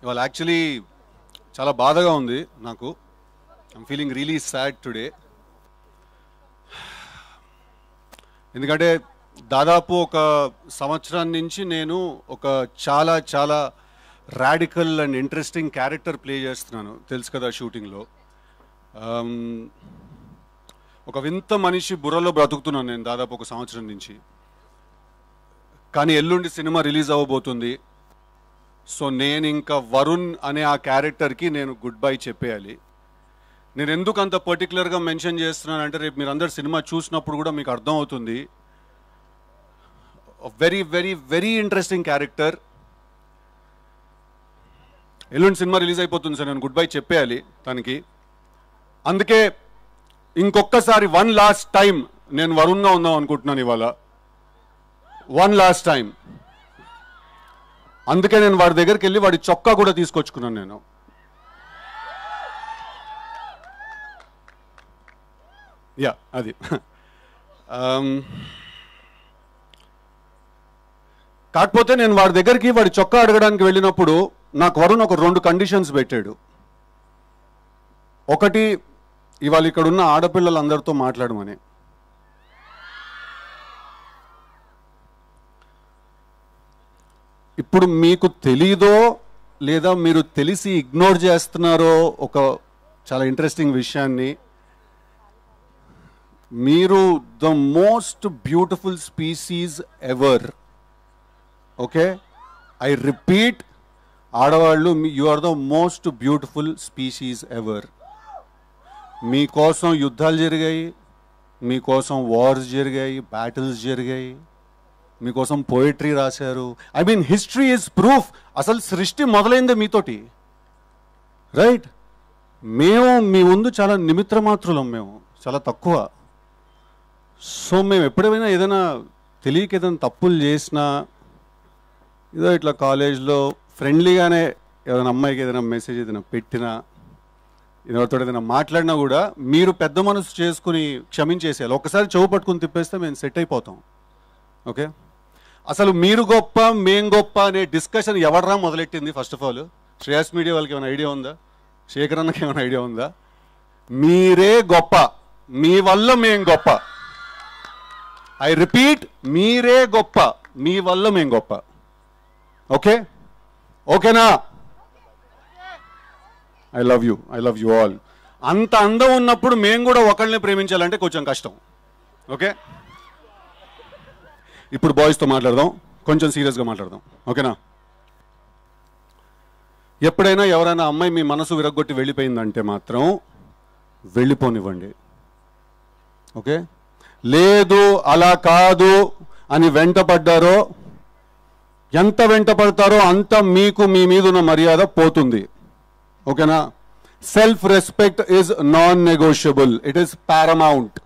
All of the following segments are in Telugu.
ఇవాళ యాక్చువల్లీ చాలా బాధగా ఉంది నాకు. I'm feeling really sad today. ఎందుకంటే దాదాపు ఒక సంవత్సరం నుంచి నేను ఒక చాలా చాలా radical and interesting character play చేస్తున్నాను, తెలుసు కదా షూటింగ్లో. ఒక వింత మనిషి బుర్రలో బ్రతుకుతున్నాను నేను దాదాపు ఒక సంవత్సరం నుంచి. కానీ ఎల్లుండి సినిమా రిలీజ్ అవ్వబోతుంది. సో నేను ఇంకా వరుణ్ అనే ఆ క్యారెక్టర్కి నేను గుడ్ బై చెప్పేయాలి. నేను ఎందుకు అంత పర్టికులర్గా మెన్షన్ చేస్తున్నానంటే రేపు మీరు అందరు సినిమా చూసినప్పుడు కూడా మీకు అర్థం అవుతుంది. Very very very interesting character. ఎల్లుండి సినిమా రిలీజ్ అయిపోతుంది సార్, నేను గుడ్ బై చెప్పేయాలి తనకి. అందుకే ఇంకొకసారి వన్ లాస్ట్ టైం నేను వరుణ్గా ఉందాం అనుకుంటున్నాను ఇవాళ. One last time. అందుకే నేను వాడి దగ్గరికి వెళ్ళి వాడి చొక్కా కూడా తీసుకొచ్చుకున్నాను నేను. యా అది కాకపోతే నేను వాడి దగ్గరికి వాడి చొక్కా అడగడానికి వెళ్ళినప్పుడు నాకు వరుణ్ ఒక 2 కండిషన్స్ పెట్టాడు. ఒకటి, ఇవాళ ఇక్కడ ఉన్న ఆడపిల్లలందరితో మాట్లాడమని. ఇప్పుడు మీకు తెలీదో లేదా మీరు తెలిసి ఇగ్నోర్ చేస్తున్నారో ఒక చాలా ఇంట్రెస్టింగ్ విషయాన్ని. మీరు the most beautiful species ever. Okay, I repeat, ఆడవాళ్ళు you are the most beautiful species ever. మీకోసం యుద్ధాలు జరిగాయి, మీకోసం వార్స్ జరిగాయి, బ్యాటిల్స్ జరిగాయి, మీకోసం పోయిటరీ రాశారు. I mean history is proof. అసలు సృష్టి మొదలైందే మీతోటి, రైట్? మేము మీ ముందు చాలా నిమిత్ర మాత్రులం, మేము చాలా తక్కువ. సో మేము ఎప్పుడైనా ఏదైనా తెలియక ఏదైనా తప్పులు చేసినా, ఏదో ఇట్లా కాలేజ్లో ఫ్రెండ్లీగానే ఏదైనా అమ్మాయికి ఏదైనా మెసేజ్ ఏదైనా పెట్టినా, ఎవరితో ఏదైనా మాట్లాడినా కూడా మీరు పెద్ద మనసు చేసుకుని క్షమించేసేయాలి. ఒకసారి చెవు పట్టుకుని తిప్పేస్తే మేము సెట్ అయిపోతాం. ఓకే, అసలు మీరు గొప్ప మేం గొప్ప అనే డిస్కషన్ ఎవడరా మొదలెట్టింది? First of all Shreyas media వాళ్ళకి ఏమైనా ఐడియా ఉందా? శేఖర్ అన్నకి ఏమైనా ఐడియా ఉందా? మీరే గొప్ప, మీ వల్ల మేం గొప్ప. ఐ రిపీట్, మీరే గొప్ప, మీ వల్ల మేం గొప్ప. ఓకే, ఓకేనా? I love you all. అంత అందం ఉన్నప్పుడు మేము కూడా ఒకళ్ళని ప్రేమించాలంటే కొంచెం కష్టం. ఓకే, ఇప్పుడు బాయ్స్తో మాట్లాడదాం, కొంచెం సీరియస్గా మాట్లాడదాం. ఓకేనా? ఎప్పుడైనా ఎవరైనా అమ్మాయి మీ మనసు విరగొట్టి వెళ్ళిపోయిందంటే మాత్రం వెళ్ళిపోనివ్వండి. ఓకే, లేదు అలా కాదు అని వెంటపడ్డారో, ఎంత వెంటపడతారో అంత మీకు మీ మీద ఉన్న మర్యాద పోతుంది. ఓకేనా? Self respect is non negotiable, it is paramount.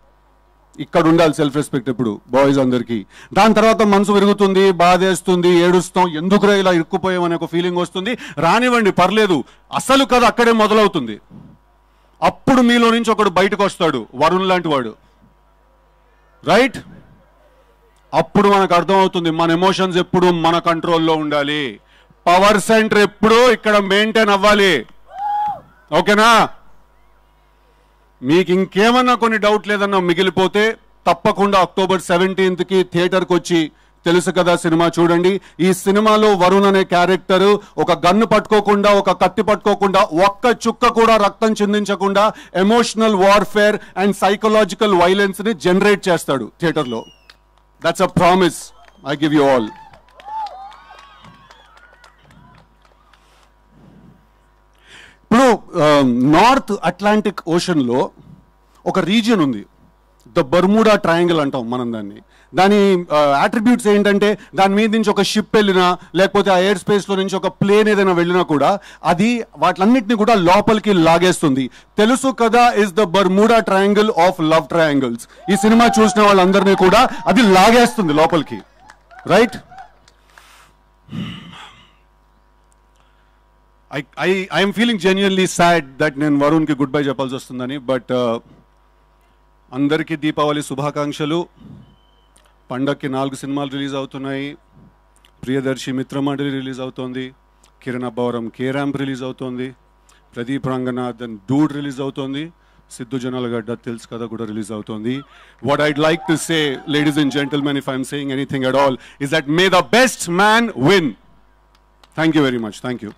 ఇక్కడ ఉండాలి సెల్ఫ్ రెస్పెక్ట్ ఇప్పుడు బాయ్స్ అందరికీ. దాని తర్వాత మనసు విరుగుతుంది, బాధేస్తుంది, ఏడుస్తాం, ఎందుకురా ఇలా ఇరుక్కుపోయామనే ఒక ఫీలింగ్ వస్తుంది. రానివ్వండి, పర్లేదు. అసలు కథ అక్కడే మొదలవుతుంది. అప్పుడు మీలో నుంచి ఒకడు బయటకు వస్తాడు, వరుణ్ లాంటి వాడు, రైట్? అప్పుడు మనకు అర్థమవుతుంది మన ఎమోషన్స్ ఎప్పుడు మన కంట్రోల్లో ఉండాలి, పవర్ సెంటర్ ఎప్పుడు ఇక్కడ మెయింటైన్ అవ్వాలి. ఓకేనా? మీకు ఇంకేమన్నా కొన్ని డౌట్ లేదన్నా మిగిలిపోతే తప్పకుండా అక్టోబర్ 17కి థియేటర్కి వచ్చి తెలుసు కదా సినిమా చూడండి. ఈ సినిమాలో వరుణ్ అనే క్యారెక్టర్ ఒక గన్ను పట్టుకోకుండా, ఒక కత్తి పట్టుకోకుండా, ఒక్క చుక్క కూడా రక్తం చిందించకుండా emotional warfare and psychological violence ని జనరేట్ చేస్తాడు థియేటర్లో. That's a promise I give you all. ఇప్పుడు నార్త్ అట్లాంటిక్ ఓషన్లో ఒక రీజియన్ ఉంది, ద బర్ముడా ట్రయాంగిల్ అంటాం మనం దాన్ని. దాని అట్రిబ్యూట్స్ ఏంటంటే దాని మీద నుంచి ఒక షిప్ వెళ్ళినా, లేకపోతే ఆ ఎయిర్ స్పేస్లో నుంచి ఒక ప్లేన్ ఏదైనా వెళ్ళినా కూడా అది వాటిలన్నింటినీ కూడా లోపలికి లాగేస్తుంది. తెలుసు కదా, is the Bermuda triangle of love triangles. ఈ సినిమా చూసిన వాళ్ళందరినీ కూడా అది లాగేస్తుంది లోపలికి, right? I'm feeling genuinely sad that నేను వరుణ్కి గుడ్ బై చెప్పాల్సి వస్తుందని. బట్ అందరికీ దీపావళి శుభాకాంక్షలు. పండక్కి 4 సినిమాలు రిలీజ్ అవుతున్నాయి. ప్రియదర్శి మిత్రమండలి రిలీజ్ అవుతోంది, Kiran Abbavaram K ramp release అవుతోంది, ప్రదీప్ రంగనాథన్ డూడ్ రిలీజ్ అవుతోంది, సిద్ధు జొన్నలగడ్డ తెలుసు కదా కూడా రిలీజ్ అవుతోంది. What I'd like to say, ladies and gentlemen, if I'm saying anything at all, is that may the best man win. Thank you very much. Thank you.